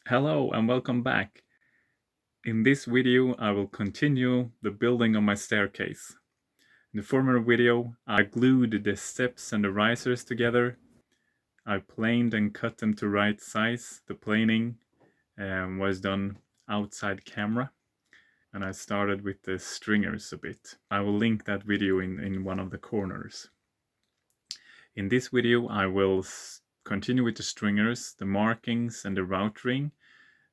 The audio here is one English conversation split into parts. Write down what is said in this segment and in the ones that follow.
Hello and welcome back. In this video I will continue the building of my staircase. In the former video I glued the steps and the risers together. I planed and cut them to right size. The planing was done outside camera, and I started with the stringers a bit. I will link that video in one of the corners. In this video I will continue with the stringers, the markings and the routering,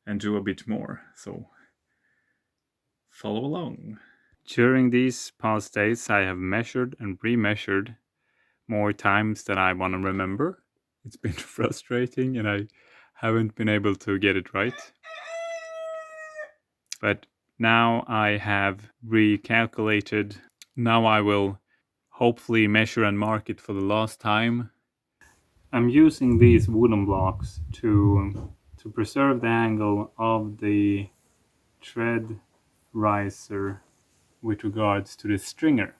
and do a bit more. So follow along. During these past days, I have measured and remeasured more times than I want to remember. It's been frustrating and I haven't been able to get it right. But now I have recalculated. Now I will hopefully measure and mark it for the last time. I'm using these wooden blocks to preserve the angle of the tread riser with regards to the stringer.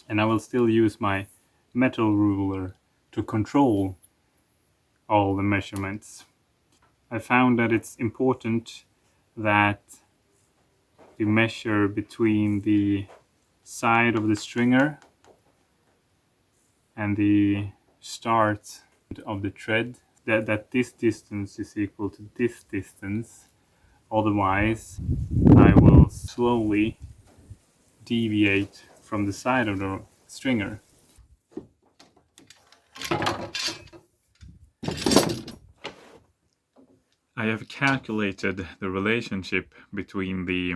And I will still use my metal ruler to control all the measurements. I found that it's important that we measure between the side of the stringer and the start of the tread, that this distance is equal to this distance. Otherwise, I will slowly deviate from the side of the stringer. I have calculated the relationship between the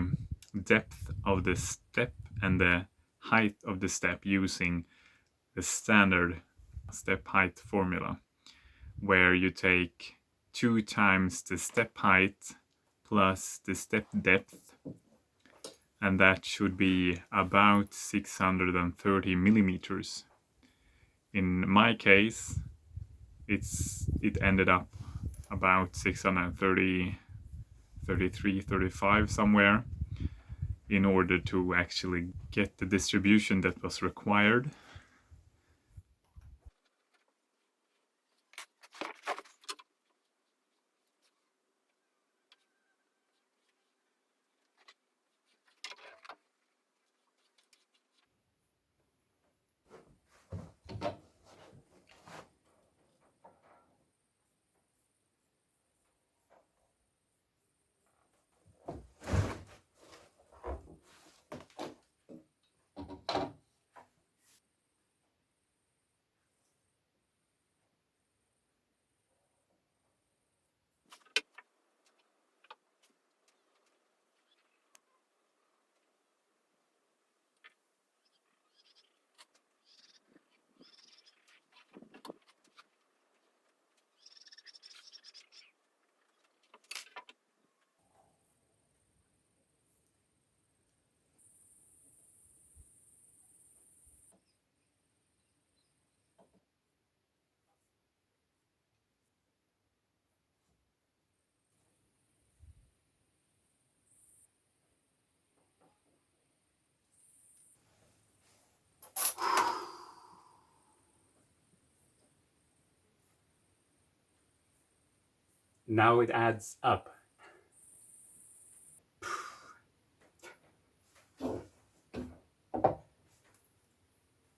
depth of the step and the height of the step using the standard step height formula, where you take 2 times the step height plus the step depth, and that should be about 630 millimeters. In my case, it ended up about 630, 33, 35 somewhere, in order to actually get the distribution that was required. Now it adds up.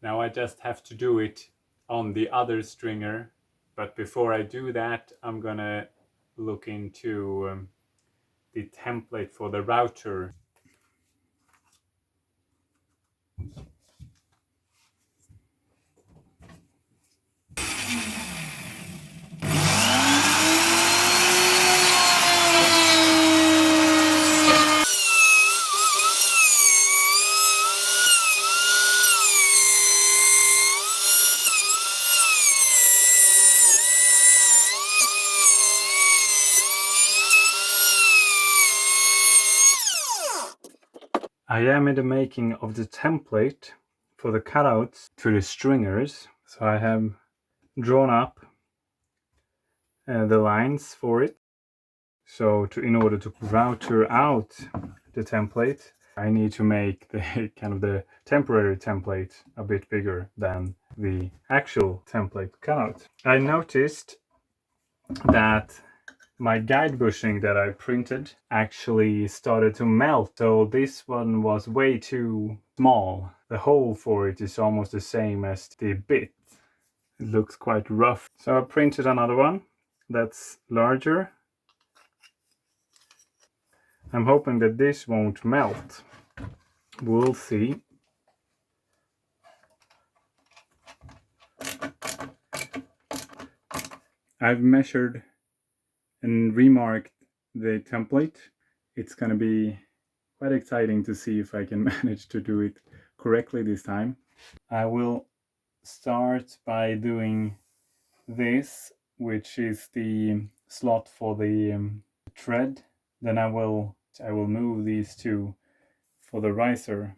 Now I just have to do it on the other stringer, but before I do that, I'm gonna look into the template for the router. I am in the making of the template for the cutouts to the stringers. So I have drawn up the lines for it. So in order to router out the template, I need to make the kind of the temporary template a bit bigger than the actual template cutout. I noticed that My guide bushing that I printed actually started to melt, so this one was way too small. The hole for it is almost the same as the bit. It looks quite rough. So I printed another one that's larger. I'm hoping that this won't melt. We'll see. I've measured and remarked the template. It's gonna be quite exciting to see if I can manage to do it correctly this time. I will start by doing this, which is the slot for the tread. Then I will move these two for the riser.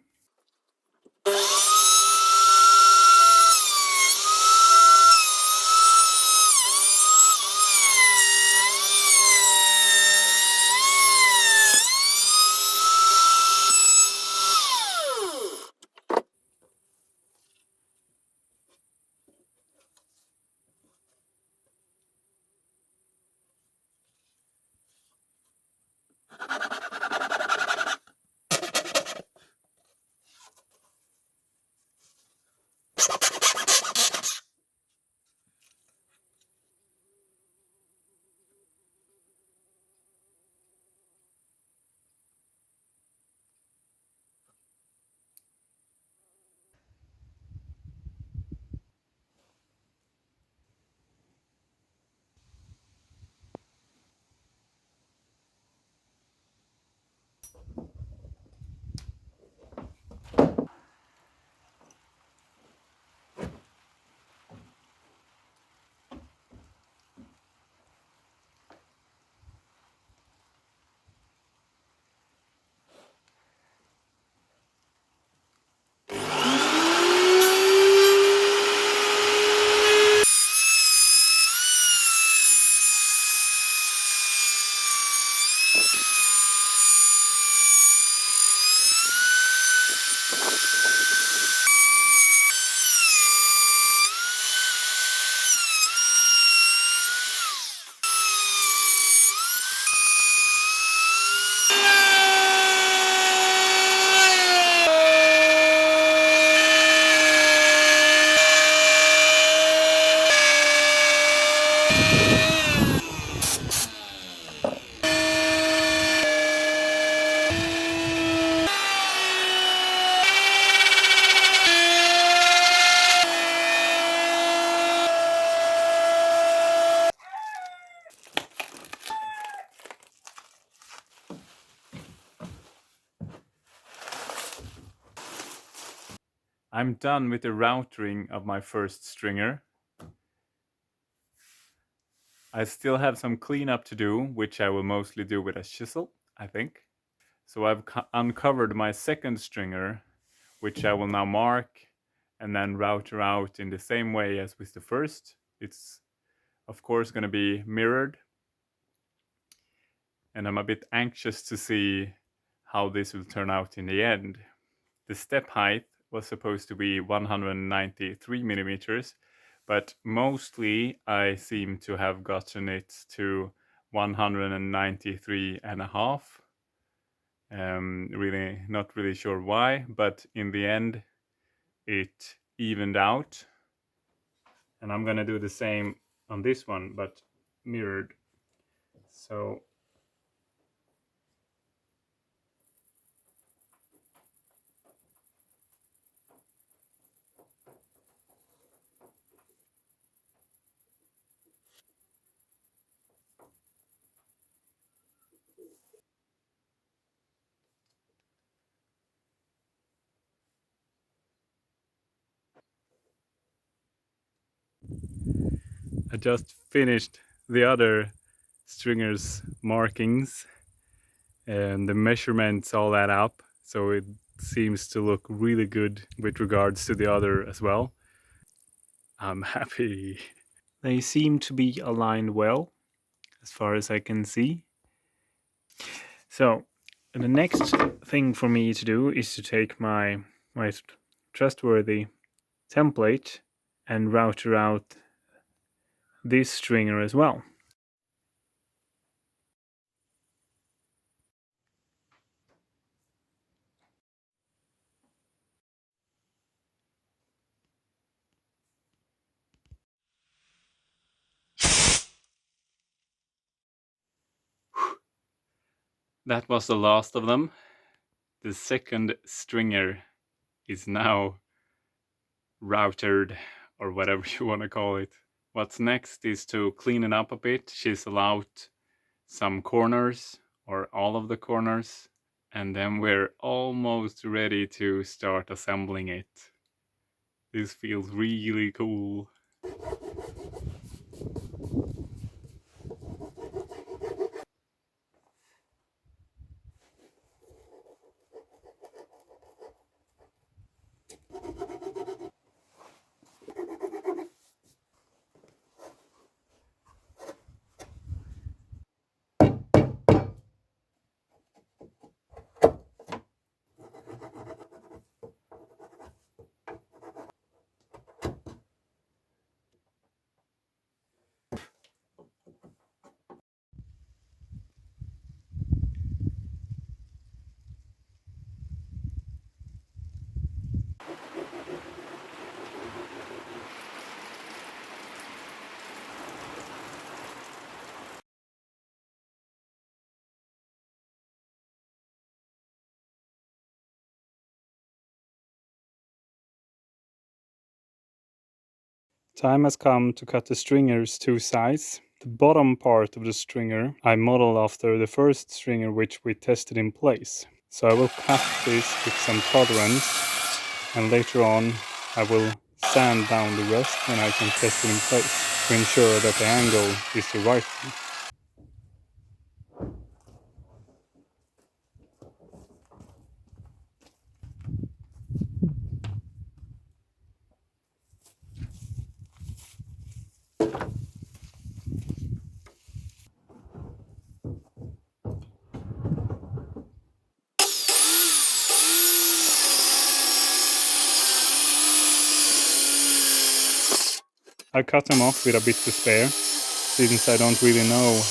I'm done with the routering of my first stringer. I still have some cleanup to do, which I will mostly do with a chisel, I think. So I've uncovered my second stringer, which I will now mark and then router out in the same way as with the first. It's of course going to be mirrored. And I'm a bit anxious to see how this will turn out in the end. The step height was supposed to be 193 millimeters, but mostly I seem to have gotten it to 193 and a half. Really not really sure why, but in the end it evened out. And I'm gonna do the same on this one, but mirrored. So I just finished the other stringer's markings and the measurements all add up, so it seems to look really good with regards to the other as well. I'm happy. They seem to be aligned well as far as I can see. So the next thing for me to do is to take my trustworthy template and router out this stringer as well. That was the last of them. The second stringer is now routed, or whatever you want to call it. What's next is to clean it up a bit, chisel out some corners or all of the corners, and then we're almost ready to start assembling it. This feels really cool. Time has come to cut the stringer's two sides. The bottom part of the stringer I modeled after the first stringer which we tested in place. So I will cut this with some tolerance, and later on I will sand down the rest when I can test it in place to ensure that the angle is the right one. I cut them off with a bit to spare, since I don't really know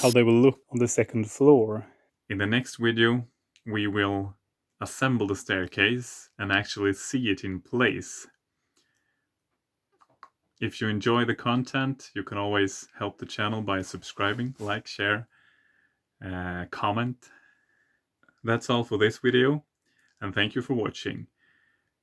how they will look on the second floor. In the next video, we will assemble the staircase and actually see it in place. If you enjoy the content, you can always help the channel by subscribing, like, share, comment. That's all for this video, and thank you for watching.